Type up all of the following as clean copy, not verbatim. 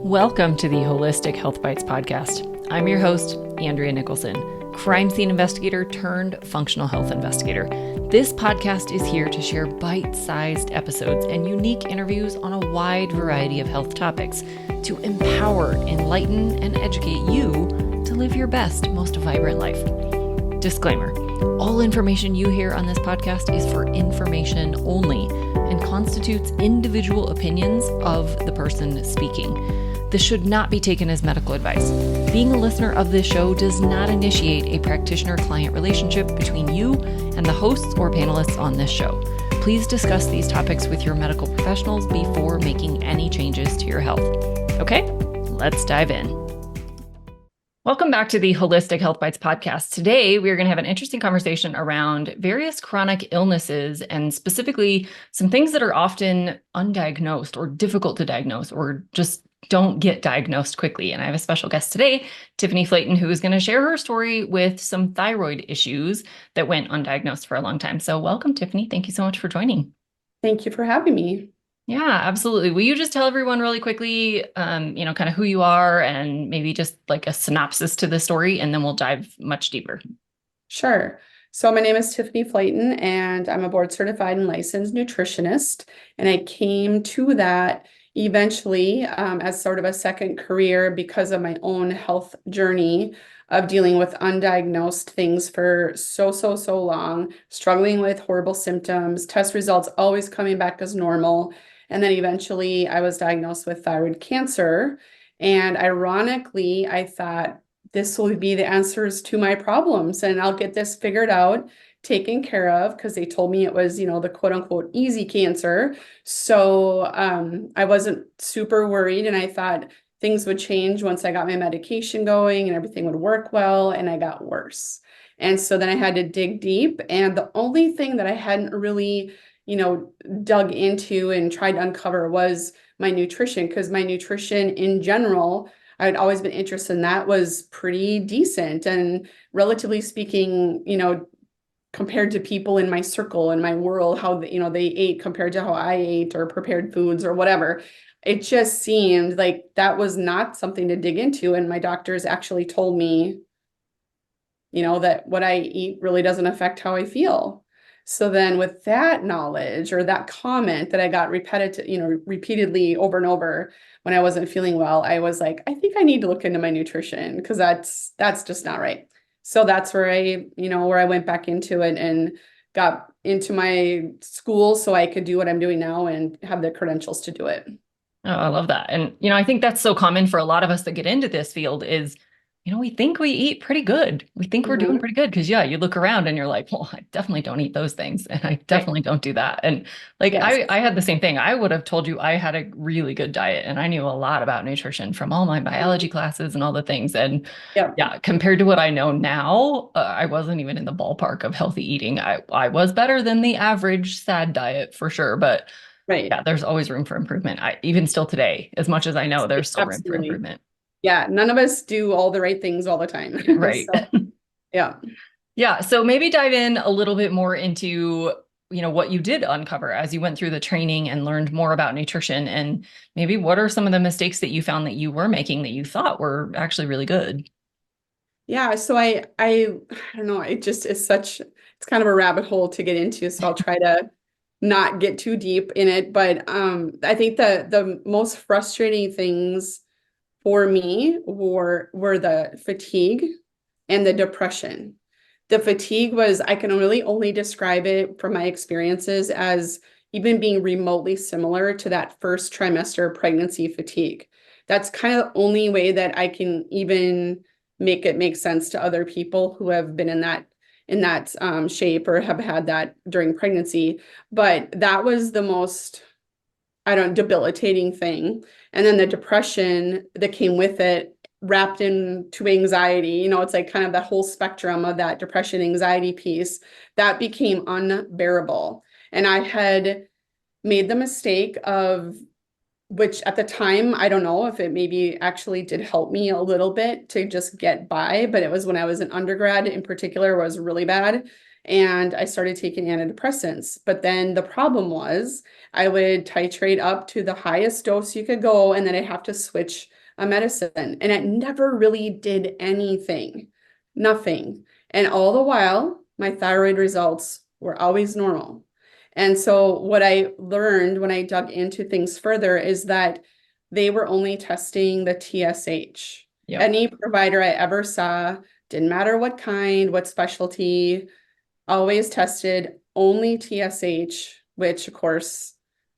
Welcome to the Holistic Health Bites podcast. I'm your host, Andrea Nicholson, crime scene investigator turned functional health investigator. This podcast is here to share bite-sized episodes and unique interviews on a wide variety of health topics to empower, enlighten, and educate you to live your best, most vibrant life. Disclaimer: all information you hear on this podcast is for information only and constitutes individual opinions of the person speaking. This should not be taken as medical advice. Being a listener of this show does not initiate a practitioner-client relationship between you and the hosts or panelists on this show. Please discuss these topics with your medical professionals before making any changes to your health. Okay, let's dive in. Welcome back to the Holistic Health Bites podcast. Today, we're going to have an interesting conversation around various chronic illnesses and specifically some things that are often undiagnosed or difficult to diagnose or just don't get diagnosed quickly. And I have a special guest today, Tiffany Flaten, who is going to share her story with some thyroid issues that went undiagnosed for a long time. So welcome, Tiffany. Thank you so much for joining. Thank you for having me. Yeah, absolutely. Will you just tell everyone really quickly, kind of who you are and maybe just like a synopsis to the story, and then we'll dive much deeper. Sure. So my name is Tiffany Flaten, and I'm a board certified and licensed nutritionist. And I came to that eventually as sort of a second career because of my own health journey of dealing with undiagnosed things for so long, struggling with horrible symptoms, test results always coming back as normal. And then eventually I was diagnosed with thyroid cancer. And ironically, I thought this will be the answers to my problems and I'll get this figured out, taken care of, because they told me it was, the quote unquote easy cancer. So I wasn't super worried. And I thought things would change once I got my medication going and everything would work well. And I got worse. And so then I had to dig deep. And the only thing that I hadn't really dug into and tried to uncover was my nutrition, because my nutrition in general, I'd always been interested in that, was pretty decent. And relatively speaking, compared to people in my circle, in my world, how, they ate compared to how I ate or prepared foods or whatever, it just seemed like that was not something to dig into. And my doctors actually told me, that what I eat really doesn't affect how I feel. So then with that knowledge or that comment that I got repeatedly over and over when I wasn't feeling well, I was like, I think I need to look into my nutrition because that's just not right. So that's where I went back into it and got into my school so I could do what I'm doing now and have the credentials to do it. Oh, I love that. And, I think that's so common for a lot of us that get into this field is, we think we eat pretty good. We think we're doing pretty good because, you look around and you're like, well, I definitely don't eat those things. And I definitely don't do that. And yes. I had the same thing. I would have told you I had a really good diet and I knew a lot about nutrition from all my biology classes and all the things. And compared to what I know now, I wasn't even in the ballpark of healthy eating. I was better than the average SAD diet for sure. But there's always room for improvement. Even still today, as much as I know, there's still room for improvement. Yeah, none of us do all the right things all the time. Right. So, yeah. So maybe dive in a little bit more into, what you did uncover as you went through the training and learned more about nutrition, and maybe what are some of the mistakes that you found that you were making that you thought were actually really good? Yeah. So I don't know. It's kind of a rabbit hole to get into. So I'll try to not get too deep in it. But I think the most frustrating things for me were the fatigue and the depression. The fatigue was, I can really only describe it from my experiences as even being remotely similar to that first trimester pregnancy fatigue. That's kind of the only way that I can even make it make sense to other people who have been in that shape or have had that during pregnancy. But that was the most debilitating thing. And then the depression that came with it wrapped into anxiety, it's like kind of that whole spectrum of that depression, anxiety piece that became unbearable. And I had made the mistake of, which at the time, I don't know if it maybe actually did help me a little bit to just get by, but it was when I was an undergrad in particular was really bad, and I started taking antidepressants. But then the problem was I would titrate up to the highest dose you could go, and then I'd have to switch a medicine. And it never really did anything, nothing. And all the while, my thyroid results were always normal. And so what I learned when I dug into things further is that they were only testing the TSH. Yep. Any provider I ever saw, didn't matter what kind, what specialty, always tested only TSH, which of course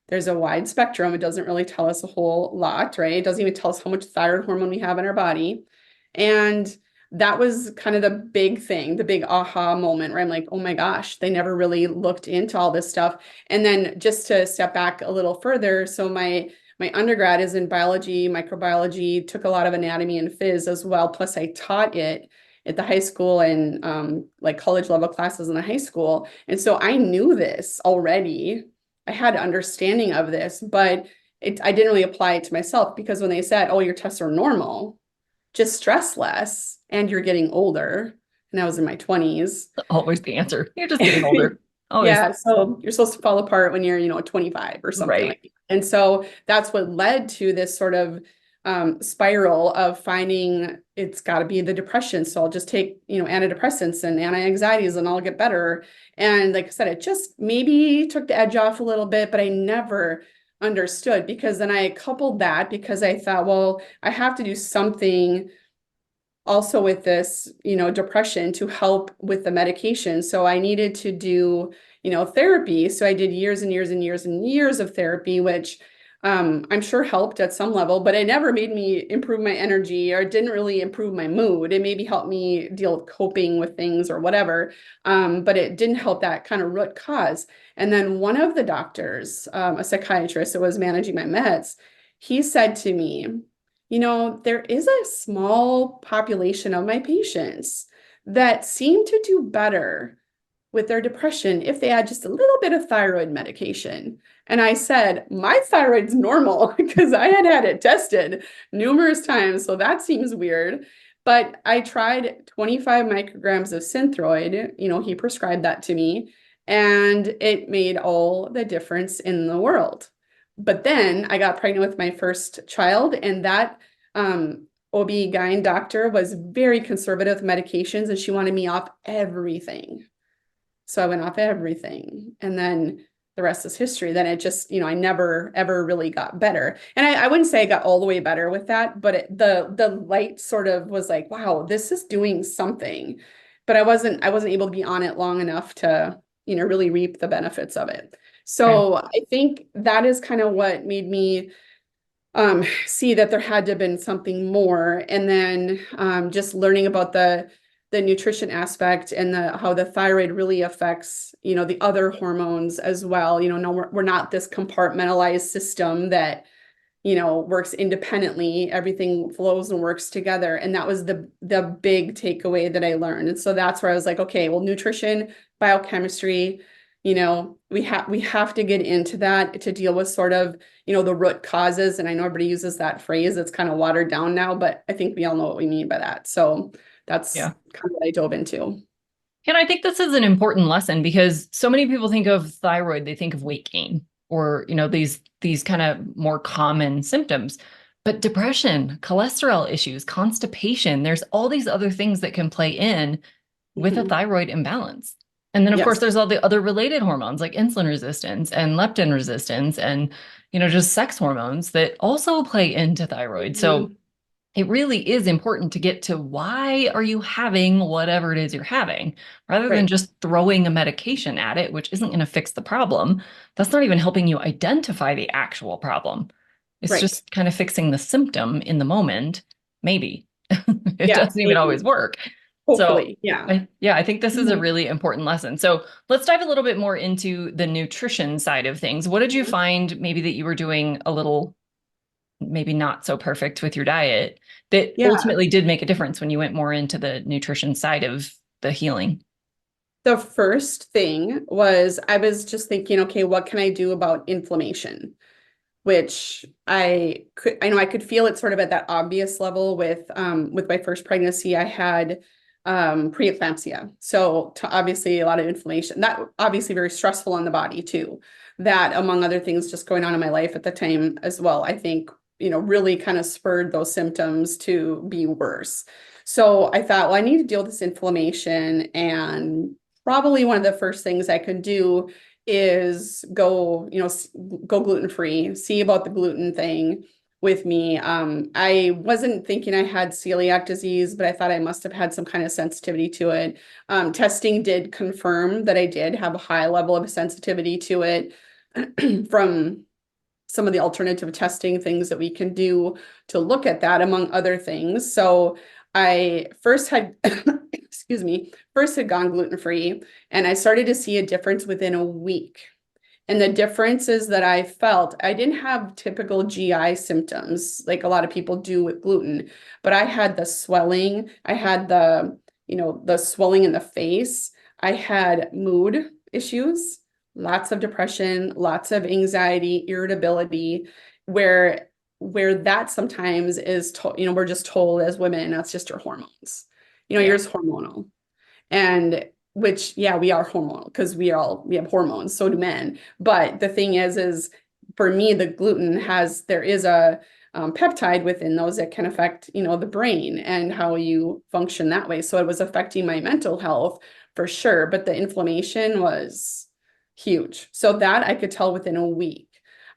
there's a wide spectrum. It doesn't really tell us a whole lot, right? It doesn't even tell us how much thyroid hormone we have in our body. And that was kind of the big thing, the big aha moment where I'm like, oh my gosh, they never really looked into all this stuff. And then just to step back a little further, so my undergrad is in biology, microbiology, took a lot of anatomy and phys as well. Plus I taught it at the high school and like college level classes in the high school. And so I knew this already. I had understanding of this, but I didn't really apply it to myself because when they said, oh, your tests are normal, just stress less and you're getting older. And I was in my 20s. Always the answer. You're just getting older. Always. Yeah, so you're supposed to fall apart when you're, 25 or something like that. And so that's what led to this sort of spiral of finding it's got to be the depression. So I'll just take, antidepressants and anti-anxieties and I'll get better. And like I said, it just maybe took the edge off a little bit, but I never understood because then I coupled that because I thought, well, I have to do something also with this, depression to help with the medication. So I needed to do, therapy. So I did years and years and years and years of therapy, which I'm sure helped at some level, but it never made me improve my energy or didn't really improve my mood. It maybe helped me deal with coping with things or whatever, but it didn't help that kind of root cause. And then one of the doctors, a psychiatrist that was managing my meds, he said to me, there is a small population of my patients that seem to do better with their depression if they had just a little bit of thyroid medication. And I said, my thyroid's normal because I had it tested numerous times. So that seems weird. But I tried 25 micrograms of Synthroid. He prescribed that to me and it made all the difference in the world. But then I got pregnant with my first child, and that OB-GYN doctor was very conservative with medications, and she wanted me off everything. So I went off everything, and then the rest is history. Then it just, I never ever really got better. And I wouldn't say I got all the way better with that, but the light sort of was like, wow, this is doing something. But I wasn't able to be on it long enough to, really reap the benefits of it. So I think that is kind of what made me see that there had to have been something more. And then just learning about the nutrition aspect and how the thyroid really affects, the other hormones as well. No, we're not this compartmentalized system that, works independently. Everything flows and works together. And that was the big takeaway that I learned. And so that's where I was like, okay, well, nutrition, biochemistry, we have to get into that to deal with sort of, the root causes. And I know everybody uses that phrase. It's kind of watered down now, but I think we all know what we mean by that. So that's kind of what I dove into. And I think this is an important lesson because so many people think of thyroid, they think of weight gain or, these kind of more common symptoms. But depression, cholesterol issues, constipation, there's all these other things that can play in with a thyroid imbalance. And then, of course, there's all the other related hormones like insulin resistance and leptin resistance and, just sex hormones that also play into thyroid. So it really is important to get to why are you having whatever it is you're having, rather than just throwing a medication at it, which isn't going to fix the problem. That's not even helping you identify the actual problem. It's just kind of fixing the symptom in the moment. Maybe it doesn't even always work. Hopefully, so, I think this is a really important lesson. So let's dive a little bit more into the nutrition side of things. What did you find maybe that you were doing a little, maybe not so perfect with your diet that ultimately did make a difference when you went more into the nutrition side of the healing? The first thing was I was just thinking, okay, what can I do about inflammation? Which I know I could feel it sort of at that obvious level with my first pregnancy. I had preeclampsia. So obviously a lot of inflammation, that obviously very stressful on the body too. That among other things just going on in my life at the time as well, I think, really kind of spurred those symptoms to be worse. So I thought, well, I need to deal with this inflammation, and probably one of the first things I could do is go gluten-free, see about the gluten thing with me. I wasn't thinking I had celiac disease, but I thought I must have had some kind of sensitivity to it. Testing did confirm that I did have a high level of sensitivity to it from some of the alternative testing things that we can do to look at that, among other things. So I first had, excuse me, first had gone gluten-free, and I started to see a difference within a week. And the difference is that I felt I didn't have typical GI symptoms like a lot of people do with gluten, but I had the swelling, I had the swelling in the face, I had mood issues, lots of depression, lots of anxiety, irritability, where that sometimes is we're just told as women, that's just your hormones. You're just hormonal. And which, yeah, we are hormonal because we have hormones, so do men. But the thing is for me, the gluten there is a peptide within those that can affect, the brain and how you function that way. So it was affecting my mental health for sure, but the inflammation was huge. So that I could tell within a week.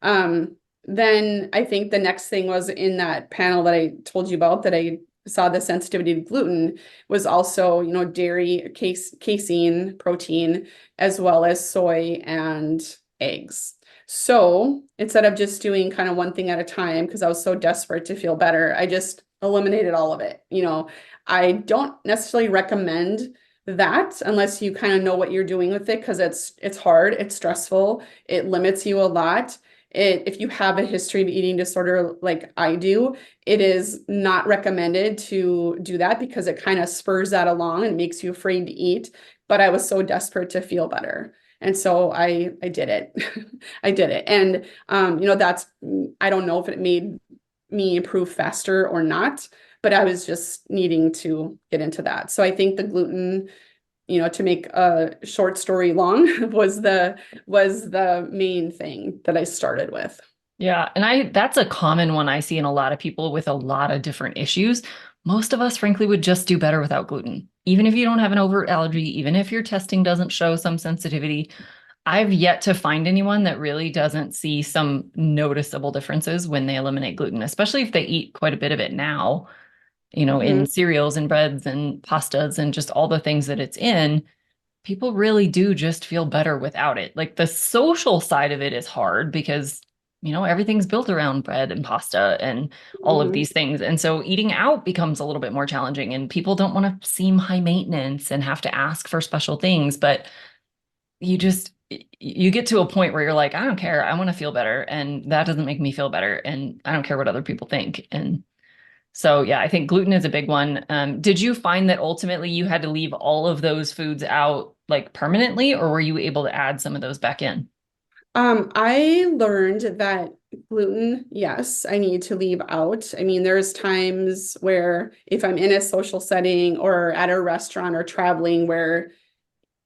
Then I think the next thing was in that panel that I told you about that I saw the sensitivity to gluten was also, dairy, casein, protein, as well as soy and eggs. So instead of just doing kind of one thing at a time, because I was so desperate to feel better, I just eliminated all of it. I don't necessarily recommend that unless you kind of know what you're doing with it, because it's hard, it's stressful, it limits you a lot. If you have a history of eating disorder like I do, it is not recommended to do that because it kind of spurs that along and makes you afraid to eat. But I was so desperate to feel better. And so I did it. I did it. And, I don't know if it made me improve faster or not, but I was just needing to get into that. So I think the gluten, to make a short story long, was the main thing that I started with. Yeah, and that's a common one I see in a lot of people with a lot of different issues. Most of us, frankly, would just do better without gluten. Even if you don't have an overt allergy, even if your testing doesn't show some sensitivity, I've yet to find anyone that really doesn't see some noticeable differences when they eliminate gluten, especially if they eat quite a bit of it now, in Mhm. cereals and breads and pastas and just all the things that it's in. People really do just feel better without it. Like the social side of it is hard because, everything's built around bread and pasta and all of Mhm. these things. And so eating out becomes a little bit more challenging, and people don't want to seem high maintenance and have to ask for special things. But you get to a point where you're like, I don't care. I want to feel better. And that doesn't make me feel better. And I don't care what other people think. And so, yeah, I think gluten is a big one. Did you find that ultimately you had to leave all of those foods out like permanently, or were you able to add some of those back in? I learned that gluten, yes, I need to leave out. I mean, there's times where if I'm in a social setting or at a restaurant or traveling where,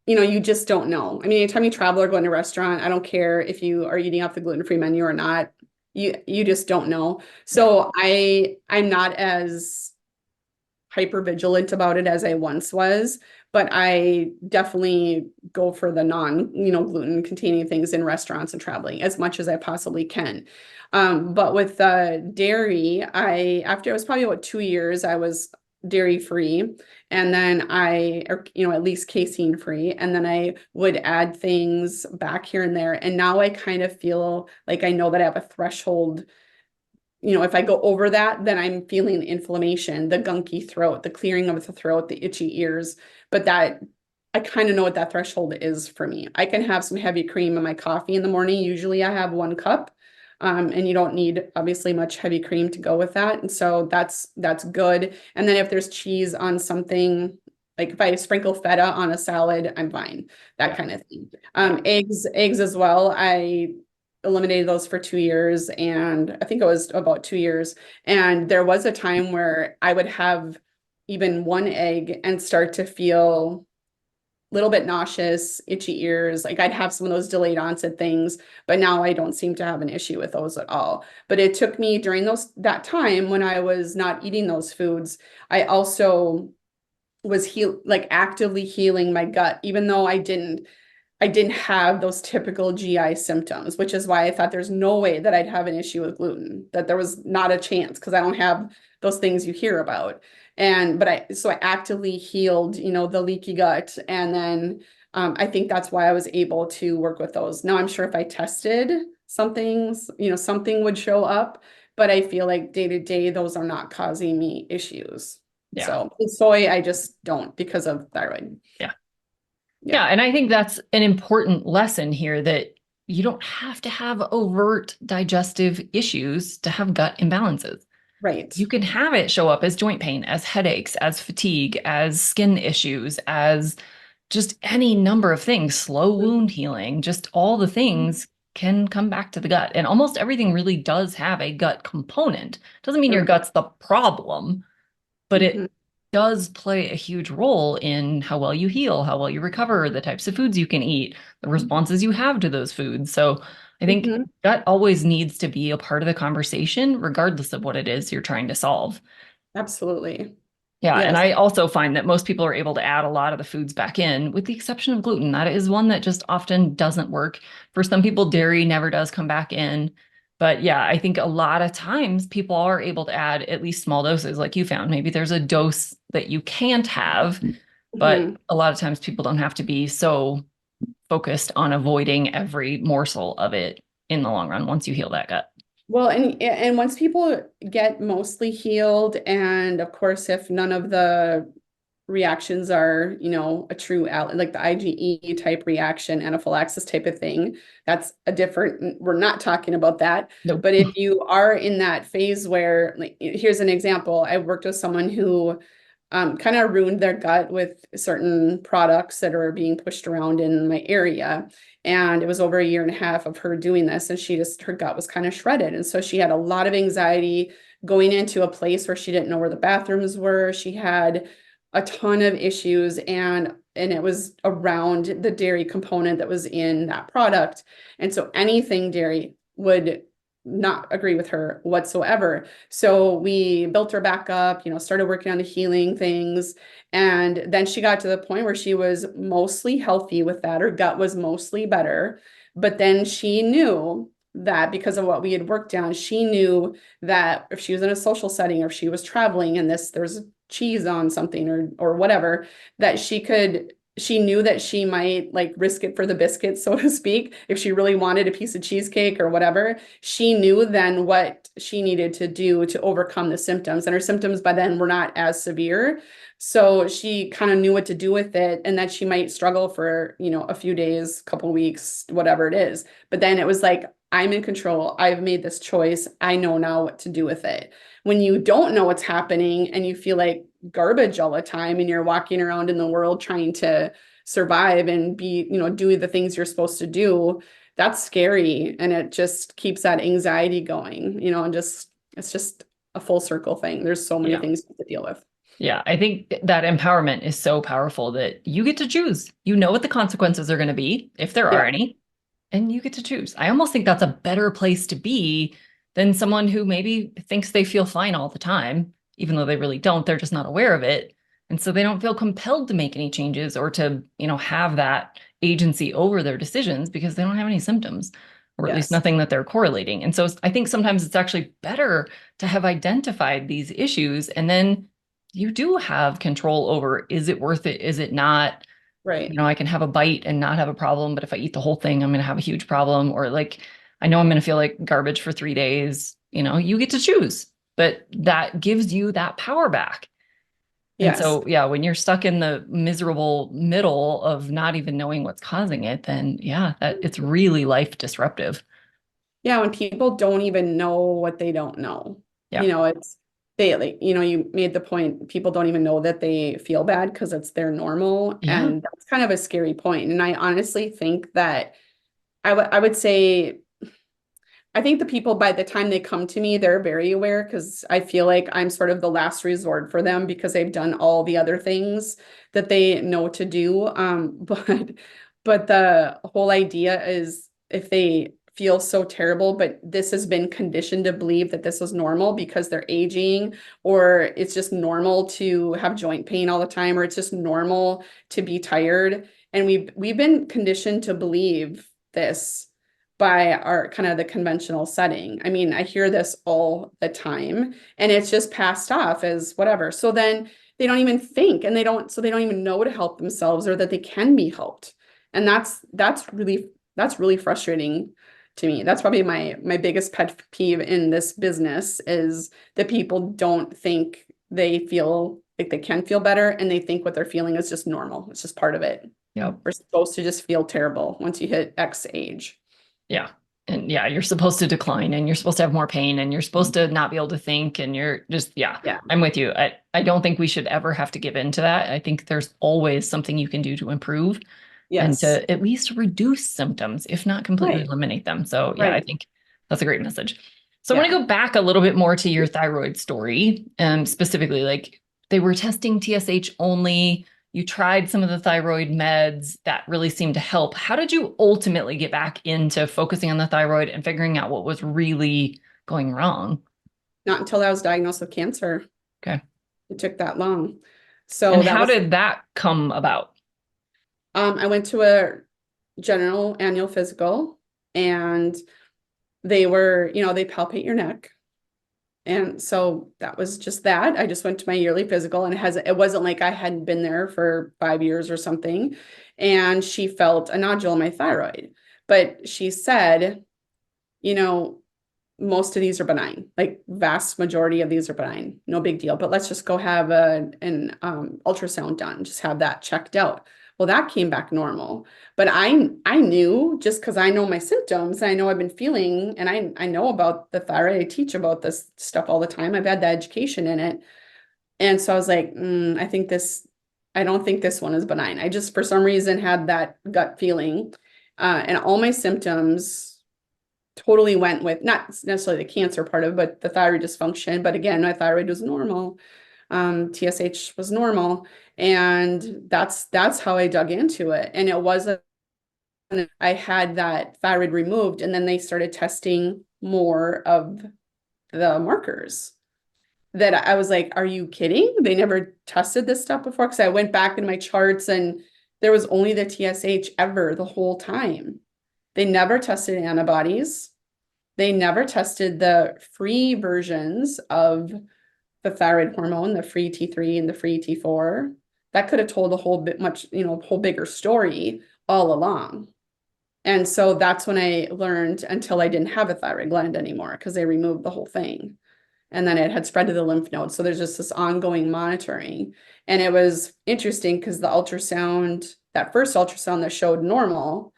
you just don't know. I mean, anytime you travel or go in a restaurant, I don't care if you are eating off the gluten-free menu or not. You just don't know. Yeah. So I'm not as hyper vigilant about it as I once was, but I definitely go for the gluten containing things in restaurants and traveling as much as I possibly can. But with dairy, after it was probably about 2 years, I was dairy free, and then at least casein free, and then I would add things back here and there. And now I kind of feel like I know that I have a threshold. If I go over that, then I'm feeling inflammation, the gunky throat, the clearing of the throat, the itchy ears. But that I kind of know what that threshold is for me. I can have some heavy cream in my coffee in the morning. Usually I have 1 cup. And you don't need obviously much heavy cream to go with that. And so that's good. And then if there's cheese on something, like if I sprinkle feta on a salad, I'm fine. That Yeah. kind of thing. Yeah. Eggs as well. I eliminated those for 2 years, and I think it was about 2 years. And there was a time where I would have, even one egg and start to feel a little bit nauseous, itchy ears. Like I'd have some of those delayed onset things, but now I don't seem to have an issue with those at all. But it took me during that time when I was not eating those foods, I also was actively healing my gut, even though I didn't have those typical GI symptoms, which is why I thought there's no way that I'd have an issue with gluten, that there was not a chance because I don't have those things you hear about. So I actively healed, the leaky gut. And then I think that's why I was able to work with those. Now I'm sure if I tested some things, something would show up, but I feel like day to day, those are not causing me issues. Yeah. So with soy, I just don't because of thyroid. Yeah. Yeah. Yeah. And I think that's an important lesson here that you don't have to have overt digestive issues to have gut imbalances. Right. You can have it show up as joint pain, as headaches, as fatigue, as skin issues, as just any number of things, slow wound healing, just all the things can come back to the gut. And almost everything really does have a gut component. Doesn't mean your gut's the problem, but Mhm. it does play a huge role in how well you heal, how well you recover, the types of foods you can eat, the responses you have to those foods. So I think Mhm. gut always needs to be a part of the conversation, regardless of what it is you're trying to solve. Absolutely. Yeah, and Yes. I also find that most people are able to add a lot of the foods back in, with the exception of gluten. That is one that just often doesn't work. For some people, dairy never does come back in. But yeah, I think a lot of times people are able to add at least small doses, like you found. Maybe there's a dose that you can't have, but Mhm. a lot of times people don't have to be so focused on avoiding every morsel of it in the long run once you heal that gut. Well, and once people get mostly healed, and of course, if none of the reactions are, a true like the IgE type reaction, anaphylaxis type of thing, that's a different, we're not talking about that. Nope. But if you are in that phase where, like, here's an example. I worked with someone who kind of ruined their gut with certain products that are being pushed around in my area. And it was over a year and a half of her doing this. And her gut was kind of shredded. And so she had a lot of anxiety going into a place where she didn't know where the bathrooms were. She had a ton of issues and it was around the dairy component that was in that product. And so anything dairy would not agree with her whatsoever. So we built her back up, started working on the healing things. And then she got to the point where she was mostly healthy with that. Her gut was mostly better. But then she knew that because of what we had worked on, she knew that if she was in a social setting or if she was traveling and there's cheese on something or whatever, that she knew that she might like risk it for the biscuit, so to speak, if she really wanted a piece of cheesecake or whatever. She knew then what she needed to do to overcome the symptoms. And her symptoms by then were not as severe. So she kind of knew what to do with it and that she might struggle for, a few days, couple weeks, whatever it is. But then it was like, I'm in control. I've made this choice. I know now what to do with it. When you don't know what's happening and you feel like garbage all the time and you're walking around in the world trying to survive and be, do the things you're supposed to do, that's scary. And it just keeps that anxiety going, and it's just a full circle thing. There's so many Yeah. things to deal with. Yeah, I think that empowerment is so powerful that you get to choose. You know what the consequences are going to be, if there are Yeah. any, and you get to choose. I almost think that's a better place to be than someone who maybe thinks they feel fine all the time, even though they really don't. They're just not aware of it. And so they don't feel compelled to make any changes or to, have that agency over their decisions because they don't have any symptoms, or at least Yes. nothing that they're correlating. And so I think sometimes it's actually better to have identified these issues and then you do have control over, is it worth it? Is it not? Right. I can have a bite and not have a problem, but if I eat the whole thing, I'm going to have a huge problem. Or like, I know I'm going to feel like garbage for 3 days. You get to choose, but that gives you that power back. And Yes. so, yeah, when you're stuck in the miserable middle of not even knowing what's causing it, then yeah, that it's really life disruptive. Yeah, when people don't even know what they don't know. Yeah. It's they like, you made the point, people don't even know that they feel bad because it's their normal. Yeah. And that's kind of a scary point. And I honestly think that I would say I think the people, by the time they come to me, they're very aware because I feel like I'm sort of the last resort for them because they've done all the other things that they know to do. But the whole idea is if they feel so terrible, but this has been conditioned to believe that this is normal because they're aging, or it's just normal to have joint pain all the time, or it's just normal to be tired. And we've been conditioned to believe this by our kind of the conventional setting. I mean, I hear this all the time and it's just passed off as whatever. So then they don't even think and they don't even know to help themselves or that they can be helped. And that's really frustrating to me. That's probably my biggest pet peeve in this business is that people don't think they feel like they can feel better and they think what they're feeling is just normal. It's just part of it. Yep. We're supposed to just feel terrible once you hit X age. Yeah. And yeah, you're supposed to decline and you're supposed to have more pain and you're supposed to not be able to think and you're just, yeah, I'm with you. I don't think we should ever have to give in to that. I think there's always something you can do to improve and to at least reduce symptoms, if not completely eliminate them. So yeah, I think that's a great message. So I want to go back a little bit more to your thyroid story, specifically like they were testing TSH only. You tried some of the thyroid meds that really seemed to help. How did you ultimately get back into focusing on the thyroid and figuring out what was really going wrong? Not until I was diagnosed with cancer. Okay. It took that long. So and how did that come about? I went to a general annual physical and they were, they palpate your neck. And so that was just that. I just went to my yearly physical and it wasn't like I hadn't been there for 5 years or something. And she felt a nodule in my thyroid. But she said, most of these are benign, like vast majority of these are benign, no big deal. But let's just go have an ultrasound done, just have that checked out. Well, that came back normal. But I knew just because I know my symptoms, I know I've been feeling, and I know about the thyroid. I teach about this stuff all the time. I've had the education in it. And so I was like, I don't think this one is benign. I just, for some reason, had that gut feeling. And all my symptoms totally went with not necessarily the cancer part of it, but the thyroid dysfunction. But again, my thyroid was normal. TSH was normal. And that's how I dug into it. And it wasn't, I had that thyroid removed and then they started testing more of the markers that I was like, are you kidding? They never tested this stuff before. Cause I went back in my charts and there was only the TSH ever the whole time. They never tested antibodies. They never tested the free versions of the thyroid hormone, the free T3 and the free T4. That could have told a whole bigger story all along. And so that's when I learned until I didn't have a thyroid gland anymore because they removed the whole thing. And then it had spread to the lymph nodes. So there's just this ongoing monitoring. And it was interesting because the ultrasound, that first ultrasound that showed normal,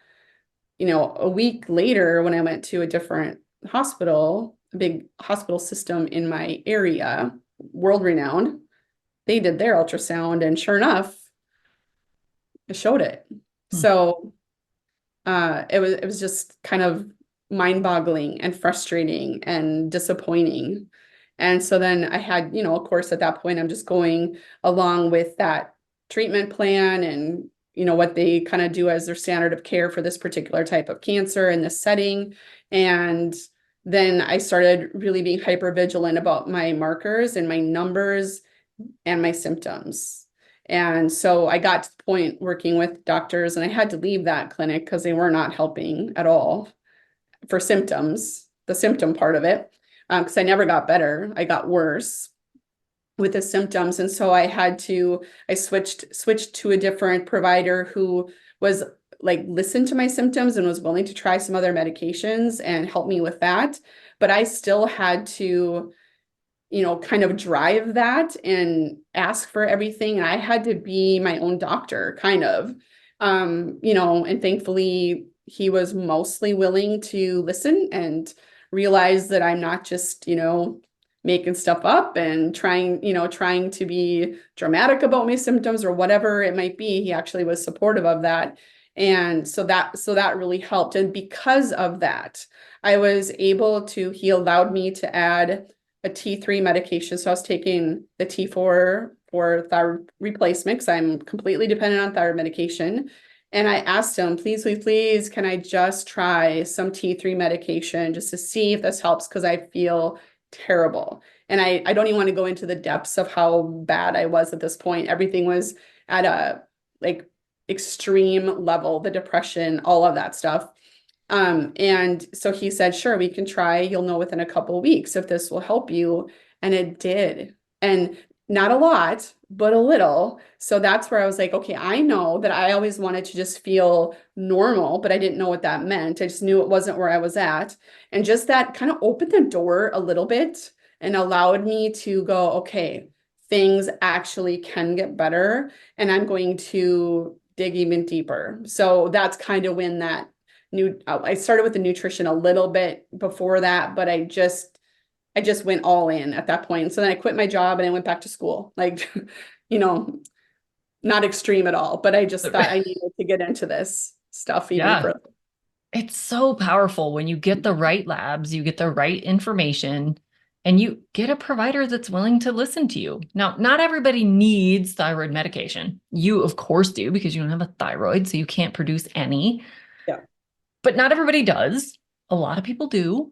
a week later when I went to a different hospital, a big hospital system in my area, world renowned, they did their ultrasound and sure enough, it showed it. So it was just kind of mind-boggling and frustrating and disappointing. And so then I had, of course, at that point, I'm just going along with that treatment plan and, what they kind of do as their standard of care for this particular type of cancer in this setting. And then I started really being hyper vigilant about my markers and my numbers and my symptoms. And so I got to the point working with doctors and I had to leave that clinic because they were not helping at all for symptoms, the symptom part of it. Because I never got better. I got worse with the symptoms. And so I switched to a different provider who was like, listened to my symptoms and was willing to try some other medications and help me with that. But I still had to, kind of drive that and ask for everything. And I had to be my own doctor, kind of, and thankfully he was mostly willing to listen and realize that I'm not just, making stuff up and trying to be dramatic about my symptoms or whatever it might be. He actually was supportive of that. And so that really helped. And because of that, I was able to, he allowed me to add a T3 medication. So I was taking the T4 for thyroid replacement because I'm completely dependent on thyroid medication. And I asked him, please, please, please, can I just try some T3 medication just to see if this helps? Because I feel terrible. And I don't even want to go into the depths of how bad I was at this point. Everything was at a like extreme level, the depression, all of that stuff. And so he said, sure, we can try. You'll know within a couple of weeks if this will help you. And it did. And not a lot, but a little. So that's where I was like, okay, I know that I always wanted to just feel normal, but I didn't know what that meant. I just knew it wasn't where I was at. And just that kind of opened the door a little bit and allowed me to go, okay, things actually can get better. And I'm going to dig even deeper. So that's kind of when that I started with the nutrition a little bit before that, but I just went all in at that point. So then I quit my job and I went back to school. Like, you know, not extreme at all, but I just thought I needed to get into this stuff even Yeah. further. It's so powerful when you get the right labs, you get the right information, and you get a provider that's willing to listen to you. Now, not everybody needs thyroid medication. You, of course, do because you don't have a thyroid, so you can't produce any. Yeah. But not everybody does. A lot of people do.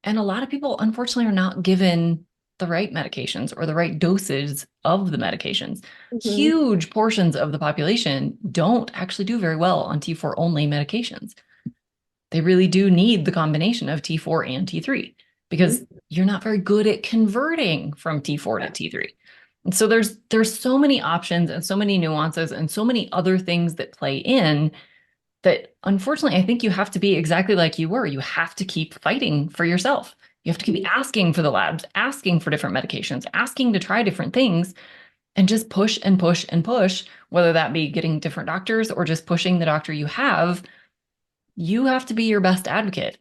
And a lot of people, unfortunately, are not given the right medications or the right doses of the medications. Mhm. Huge portions of the population don't actually do very well on T4 only medications. They really do need the combination of T4 and T3 because Mhm. you're not very good at converting from T4 to Yeah. T3. And so there's so many options and so many nuances and so many other things that play in that unfortunately I think you have to be exactly like you were. You have to keep fighting for yourself. You have to keep asking for the labs, asking for different medications, asking to try different things, and just push and push and push, whether that be getting different doctors or just pushing the doctor you have. You have to be your best advocate.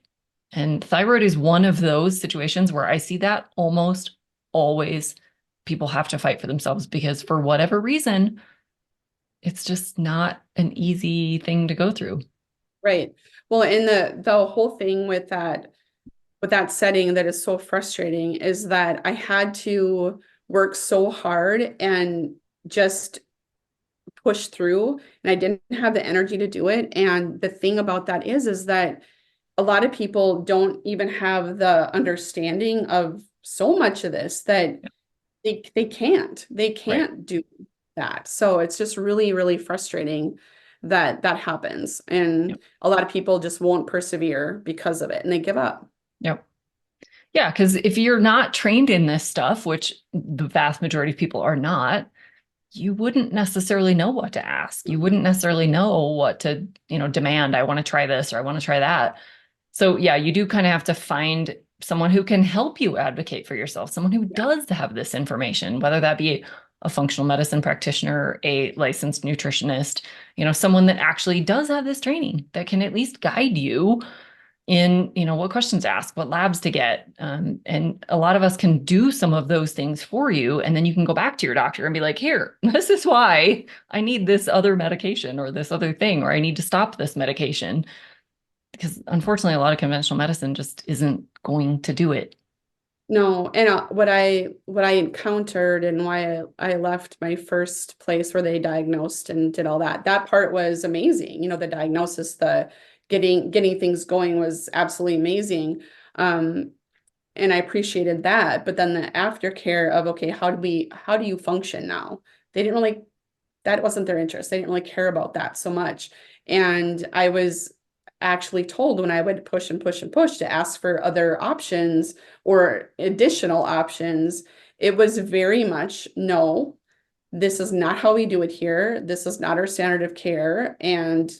And thyroid is one of those situations where I see that almost always people have to fight for themselves because for whatever reason, it's just not an easy thing to go through. Right. Well, and the whole thing with that setting that is so frustrating is that I had to work so hard and just push through, and I didn't have the energy to do it. And the thing about that is that a lot of people don't even have the understanding of so much of this that they Right. can't do that. So it's just really, really frustrating that that happens. And Yep. a lot of people just won't persevere because of it and they give up. Yep. Yeah, because if you're not trained in this stuff, which the vast majority of people are not, you wouldn't necessarily know what to ask. You wouldn't necessarily know what to, demand. I want to try this or I want to try that. So yeah, you do kind of have to find someone who can help you advocate for yourself, someone who Yeah. does have this information, whether that be a functional medicine practitioner, a licensed nutritionist, someone that actually does have this training that can at least guide you in, what questions to ask, what labs to get. And a lot of us can do some of those things for you. And then you can go back to your doctor and be like, here, this is why I need this other medication or this other thing, or I need to stop this medication. Because unfortunately, a lot of conventional medicine just isn't going to do it. No, and what I encountered and why I left my first place where they diagnosed and did all that, that part was amazing. The diagnosis, the getting things going was absolutely amazing. Um, and I appreciated that. But then the aftercare of, okay, how do you function now? They didn't really, that wasn't their interest. They didn't really care about that so much. And I was actually told when I would push and push and push to ask for other options or additional options, it was very much no, this is not how we do it here. This is not our standard of care. And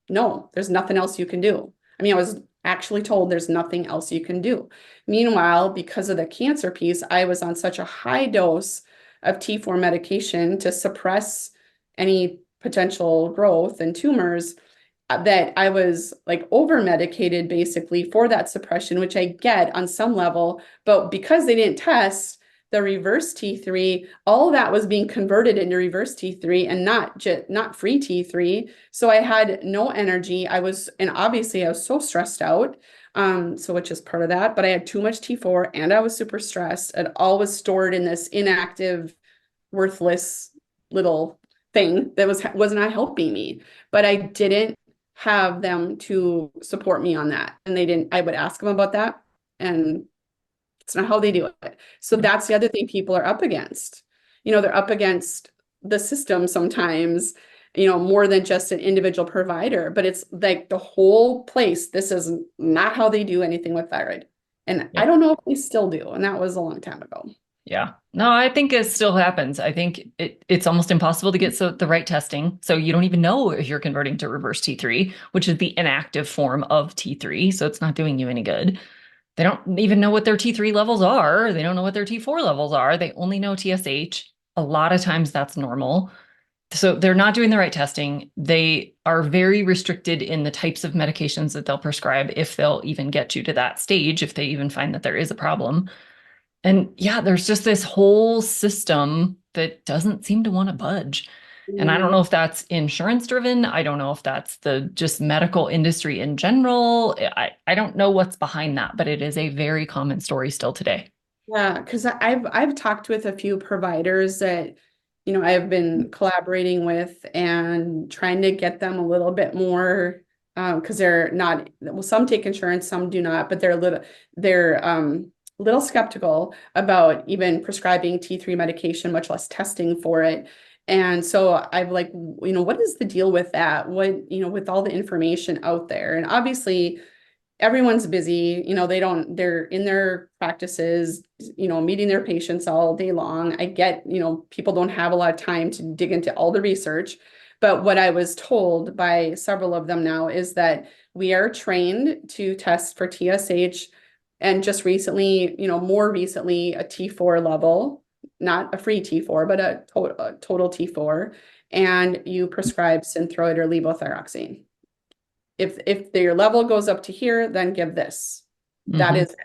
no, there's nothing else you can do. I mean, I was actually told there's nothing else you can do. Meanwhile, because of the cancer piece, I was on such a high dose of T4 medication to suppress any potential growth and tumors that I was like over medicated basically for that suppression, which I get on some level. But because they didn't test, the reverse T3, all that was being converted into reverse T3 and not free T3. So I had no energy. And obviously I was so stressed out. So which is part of that, but I had too much T4 and I was super stressed. It all was stored in this inactive, worthless little thing that was not helping me. But I didn't have them to support me on that. And I would ask them about that. And it's not how they do it. So that's the other thing people are up against. They're up against the system sometimes, more than just an individual provider, but it's like the whole place. This is not how they do anything with thyroid. And I Yeah. don't know if they still do. And that was a long time ago. Yeah. No, I think it still happens. I think it's almost impossible to get the right testing. So you don't even know if you're converting to reverse T3, which is the inactive form of T3. So it's not doing you any good. They don't even know what their T3 levels are. They don't know what their T4 levels are. They only know TSH. A lot of times that's normal. So they're not doing the right testing. They are very restricted in the types of medications that they'll prescribe if they'll even get you to that stage, if they even find that there is a problem. And yeah, there's just this whole system that doesn't seem to want to budge. And I don't know if that's insurance driven. I don't know if that's the just medical industry in general. I don't know what's behind that, but it is a very common story still today. Yeah, because I've talked with a few providers that, I've been collaborating with and trying to get them a little bit more, because they're not, well, some take insurance, some do not, but they're little skeptical about even prescribing T3 medication, much less testing for it. And so I've like, what is the deal with that? With all the information out there? And obviously everyone's busy, they're in their practices, meeting their patients all day long. I get, people don't have a lot of time to dig into all the research. But what I was told by several of them now is that we are trained to test for TSH, and just recently, more recently, a T4 level, not a free T4, but a total T4, and you prescribe Synthroid or levothyroxine. If your level goes up to here, then give this. That is it.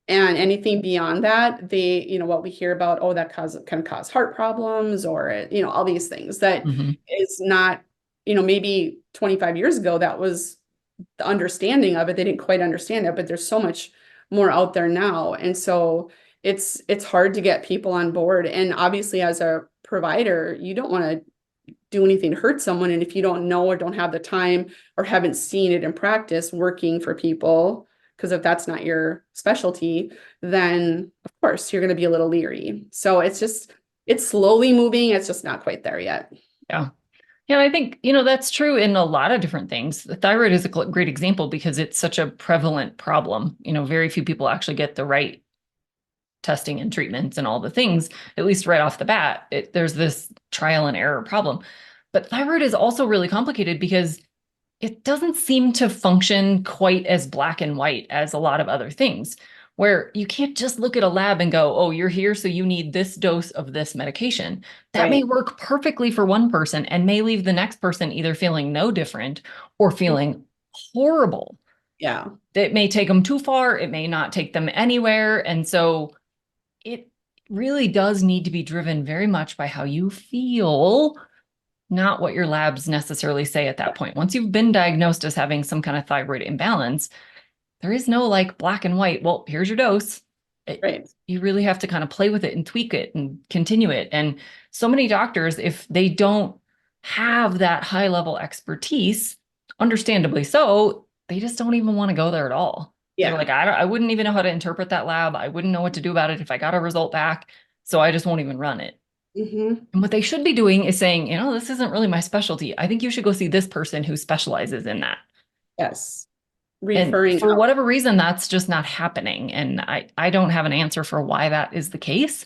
And anything beyond that, what we hear about, oh, that can cause heart problems or, all these things that is not, maybe 25 years ago, that was the understanding of it. They didn't quite understand it, but there's so much more out there now. And so it's hard to get people on board. And obviously as a provider, you don't want to do anything to hurt someone. And if you don't know or don't have the time or haven't seen it in practice working for people, because if that's not your specialty, then of course you're going to be a little leery. So it's slowly moving. It's just not quite there yet. Yeah. Yeah, I think, that's true in a lot of different things. The thyroid is a great example because it's such a prevalent problem. Very few people actually get the right testing and treatments and all the things, at least right off the bat. There's this trial and error problem. But thyroid is also really complicated because it doesn't seem to function quite as black and white as a lot of other things, where you can't just look at a lab and go, oh, you're here, so you need this dose of this medication. That may work perfectly for one person and may leave the next person either feeling no different or feeling horrible. Yeah. It may take them too far. It may not take them anywhere. And so it really does need to be driven very much by how you feel, not what your labs necessarily say at that point. Once you've been diagnosed as having some kind of thyroid imbalance, there is no like black and white, well, here's your dose. You really have to kind of play with it and tweak it and continue it. And so many doctors, if they don't have that high level expertise, understandably so, they just don't even want to go there at all. Yeah. They're like, I wouldn't even know how to interpret that lab. I wouldn't know what to do about it if I got a result back. So I just won't even run it. And what they should be doing is saying, this isn't really my specialty. I think you should go see this person who specializes in that. Yes. And for whatever reason, that's just not happening. And I don't have an answer for why that is the case,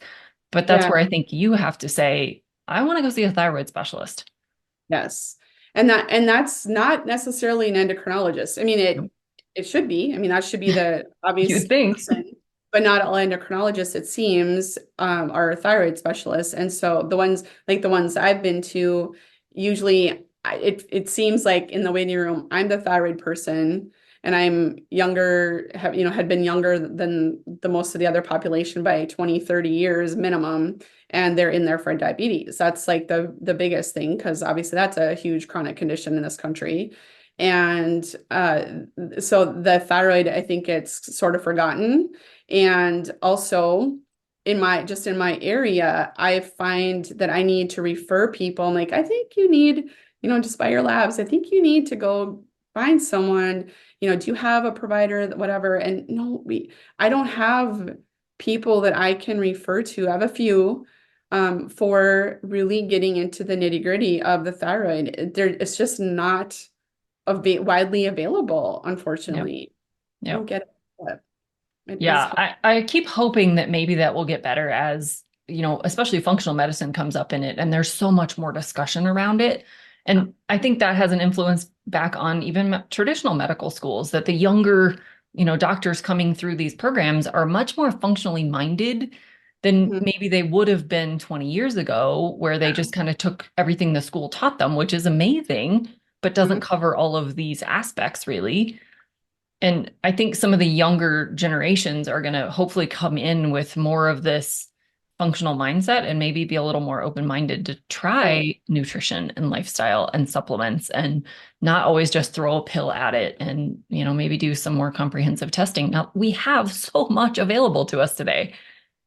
but that's where I think you have to say, I want to go see a thyroid specialist. Yes. And that's not necessarily an endocrinologist. I mean, it should be. I mean, that should be the obvious thing. But not all endocrinologists, it seems, are thyroid specialists. And so the ones I've been to, usually it seems like in the waiting room, I'm the thyroid person. and I'm younger, had been younger than the most of the other population by 20, 30 years minimum, and they're in there for diabetes. That's like the biggest thing, because obviously that's a huge chronic condition in this country. And so the thyroid, I think it's sort of forgotten. And also in my area, I find that I need to refer people. I'm like, I think you need, just by your labs, I think you need to go find someone, do you have a provider, whatever? And no, I don't have people that I can refer to. I have a few for really getting into the nitty-gritty of the thyroid. It's just not widely available, Yep. unfortunately. I Yep. don't get it, but it is Yeah, hard. I keep hoping that maybe that will get better as, especially functional medicine comes up in it, and there's so much more discussion around it. And I think that has an influence back on even traditional medical schools, that the younger, doctors coming through these programs are much more functionally minded than Mhm. maybe they would have been 20 years ago, where they Yeah. just kind of took everything the school taught them, which is amazing, but doesn't Mhm. cover all of these aspects really. And I think some of the younger generations are going to hopefully come in with more of this functional mindset and maybe be a little more open-minded to Right. try nutrition and lifestyle and supplements, and not always just throw a pill at it, and, maybe do some more comprehensive testing. Now, we have so much available to us today.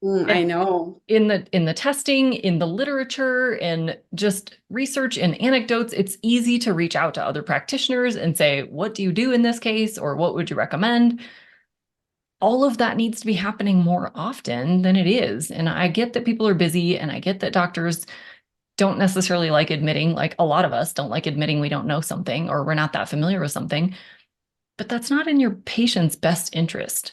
I know. In the testing, in the literature, and just research and anecdotes, it's easy to reach out to other practitioners and say, what do you do in this case? Or what would you recommend? All of that needs to be happening more often than it is. And I get that people are busy, and I get that doctors don't necessarily like admitting, like a lot of us don't like admitting we don't know something or we're not that familiar with something, but that's not in your patient's best interest.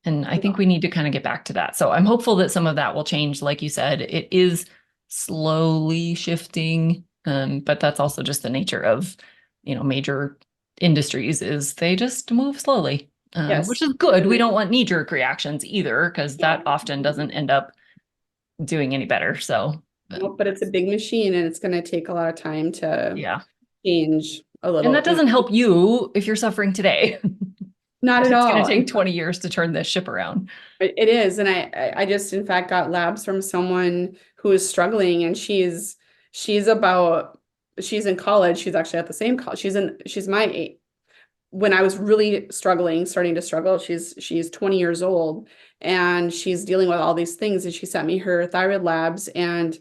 And I think No. we need to kind of get back to that. So I'm hopeful that some of that will change. Like you said, it is slowly shifting. But that's also just the nature of, major industries, is they just move slowly, which Yes. is good. We don't want knee-jerk reactions either, because that No. often doesn't end up doing any better. So, Nope, but it's a big machine, and it's going to take a lot of time to yeah. change a And that little, doesn't help you if you're suffering today. not at It's going to all. take 20 years to turn this ship around. It is. And I just, in fact, got labs from someone who is struggling, and she's about, she's in college. She's actually at the same college. She's my age. When I was really struggling, starting to struggle, she's 20 years old, and she's dealing with all these things. And she sent me her thyroid labs, and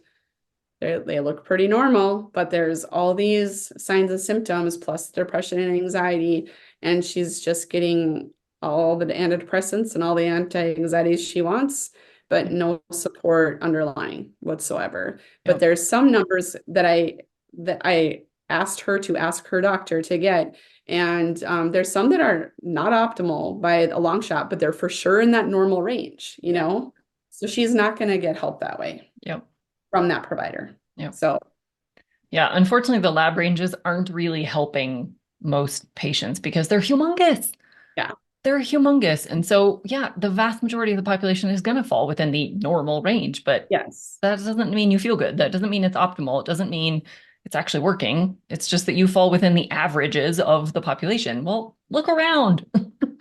they look pretty normal, but there's all these signs and symptoms plus depression and anxiety, and she's just getting all the antidepressants and all the anti-anxieties she wants, but no support underlying whatsoever. But Yep. there's some numbers that I asked her to ask her doctor to get, and there's some that are not optimal by a long shot, but they're for sure in that normal range, Yep. So she's not going to get help that way Yep. from that provider. Yep. So, Yeah, unfortunately, the lab ranges aren't really helping most patients because they're humongous. yeah, They're humongous. And so, yeah, the vast majority of the population is going to fall within the normal range, but yes. that doesn't mean you feel good. That doesn't mean it's optimal. It doesn't mean it's actually working. It's just that you fall within the averages of the population. Well, look around.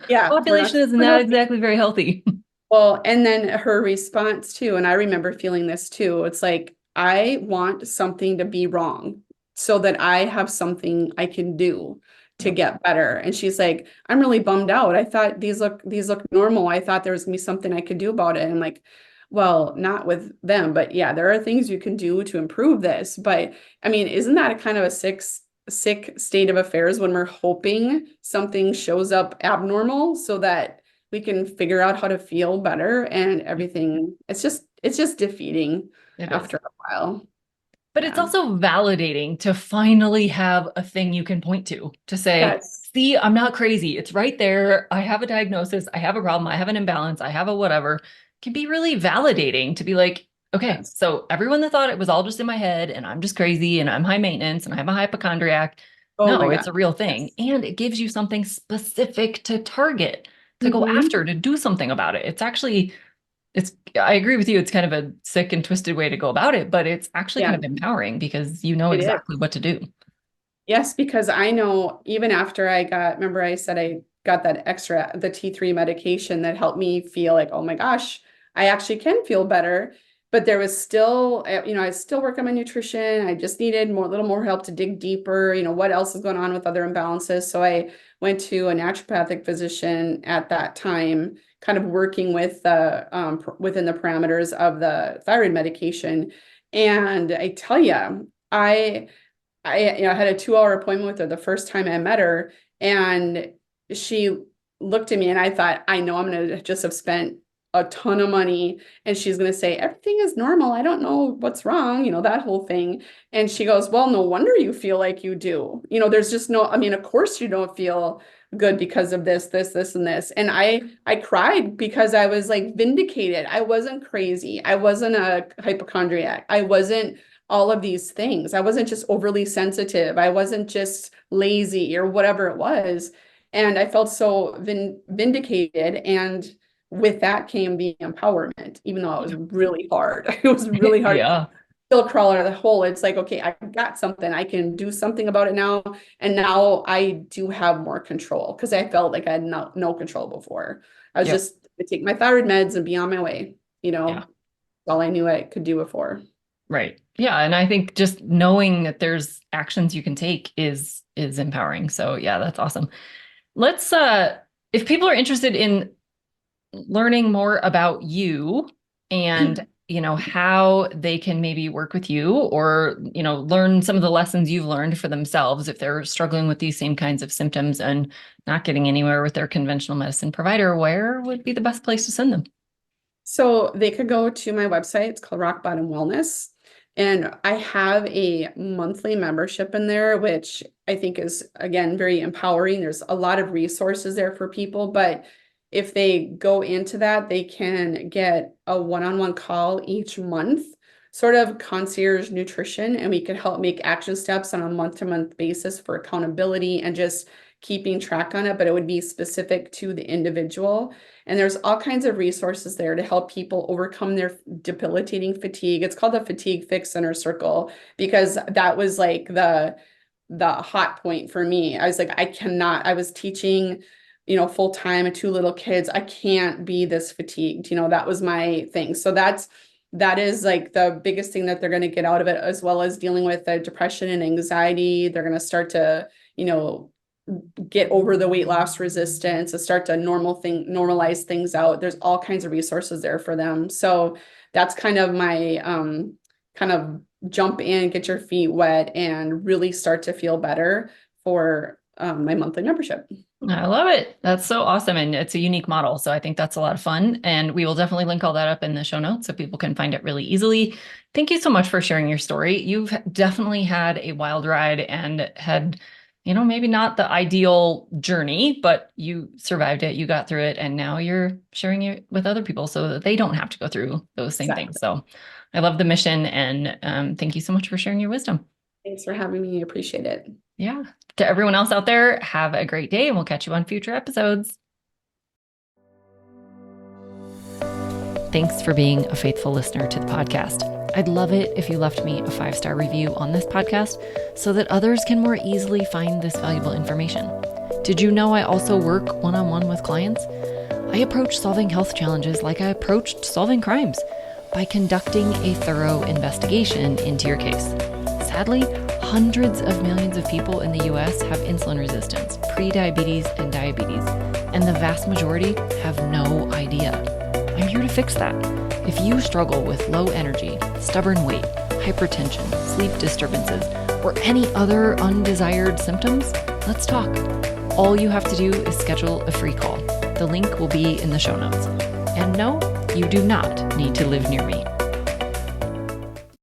Yeah, we're not Population is super not healthy. exactly very healthy. Well, and then her response too, and I remember feeling this too. It's like, I want something to be wrong so that I have something I can do to Yep. get better. And she's like, I'm really bummed out. I thought these look normal. I thought there was gonna be something I could do about it. And I'm like, well, not with them, but yeah, there are things you can do to improve this. But I mean, isn't that a kind of a sick state of affairs when we're hoping something shows up abnormal so that we can figure out how to feel better and everything. It's just defeating It is. after a while. But it's Yeah. also validating to finally have a thing you can point to say, Yes. see, I'm not crazy. It's right there. I have a diagnosis. I have a problem. I have an imbalance. I have a whatever. It can be really validating to be like, okay, Yes. so everyone that thought it was all just in my head and I'm just crazy and I'm high maintenance and I'm a hypochondriac. Oh my No, it's God. a real thing. Yes. And it gives you something specific to target, to go Hmm. after, to do something about it. It's actually, I agree with you. It's kind of a sick and twisted way to go about it, but it's actually kind Yeah, of empowering because you know it exactly is. what to do. Yes, because I know even after remember I said I got that extra, the T3 medication that helped me feel like, oh my gosh, I actually can feel better. But there was still, I still work on my nutrition. I just needed a little more help to dig deeper, what else is going on with other imbalances. So I went to a naturopathic physician at that time, kind of working with within the parameters of the thyroid medication. And I tell you, I had a 2-hour appointment with her the first time I met her, and she looked at me and I thought, I know I'm going to just have spent a ton of money, and she's going to say, everything is normal. I don't know what's wrong, that whole thing. And she goes, well, no wonder you feel like you do. There's just no, of course you don't feel good because of this, and this. And I cried because I was like vindicated. I wasn't crazy. I wasn't a hypochondriac. I wasn't all of these things. I wasn't just overly sensitive. I wasn't just lazy or whatever it was. And I felt so vindicated. And with that came the empowerment, even though it was really hard. It was really hard. Yeah. Still crawl out of the hole. It's like, okay, I got something. I can do something about it now. And now I do have more control, because I felt like I had no control before. I was just to take my thyroid meds and be on my way. All I knew I could do before. Right. Yeah. And I think just knowing that there's actions you can take is empowering. So yeah, that's awesome. Let's, if people are interested in learning more about you and, how they can maybe work with you or, learn some of the lessons you've learned for themselves, if they're struggling with these same kinds of symptoms and not getting anywhere with their conventional medicine provider, where would be the best place to send them? So they could go to my website. It's called Rock Bottom Wellness. And I have a monthly membership in there, which I think is, again, very empowering. There's a lot of resources there for people, but if they go into that, they can get a one-on-one call each month, sort of concierge nutrition, and we can help make action steps on a month-to-month basis for accountability and just keeping track on it, but it would be specific to the individual. And there's all kinds of resources there to help people overcome their debilitating fatigue. It's called the Fatigue Fix Inner Circle, because that was like the hot point for me. I was like, I was teaching, full time and 2 little kids. I can't be this fatigued. That was my thing. So that is like the biggest thing that they're going to get out of it, as well as dealing with the depression and anxiety. They're going to start to, get over the weight loss resistance, to start to normalize things out. There's all kinds of resources there for them. So that's kind of my kind of jump in, get your feet wet, and really start to feel better for my monthly membership. I love it. That's so awesome. And it's a unique model. So I think that's a lot of fun. And we will definitely link all that up in the show notes so people can find it really easily. Thank you so much for sharing your story. You've definitely had a wild ride and had, maybe not the ideal journey, but you survived it, you got through it, and now you're sharing it with other people so that they don't have to go through those same things. So I love the mission, and thank you so much for sharing your wisdom. Thanks for having me. I appreciate it. Yeah. To everyone else out there, have a great day, and we'll catch you on future episodes. Thanks for being a faithful listener to the podcast. I'd love it if you left me a 5-star review on this podcast so that others can more easily find this valuable information. Did you know I also work one-on-one with clients? I approach solving health challenges like I approached solving crimes, by conducting a thorough investigation into your case. Sadly, hundreds of millions of people in the US have insulin resistance, prediabetes, and diabetes, and the vast majority have no idea. I'm here to fix that. If you struggle with low energy, stubborn weight, hypertension, sleep disturbances, or any other undesired symptoms, let's talk. All you have to do is schedule a free call. The link will be in the show notes. And no, you do not need to live near me.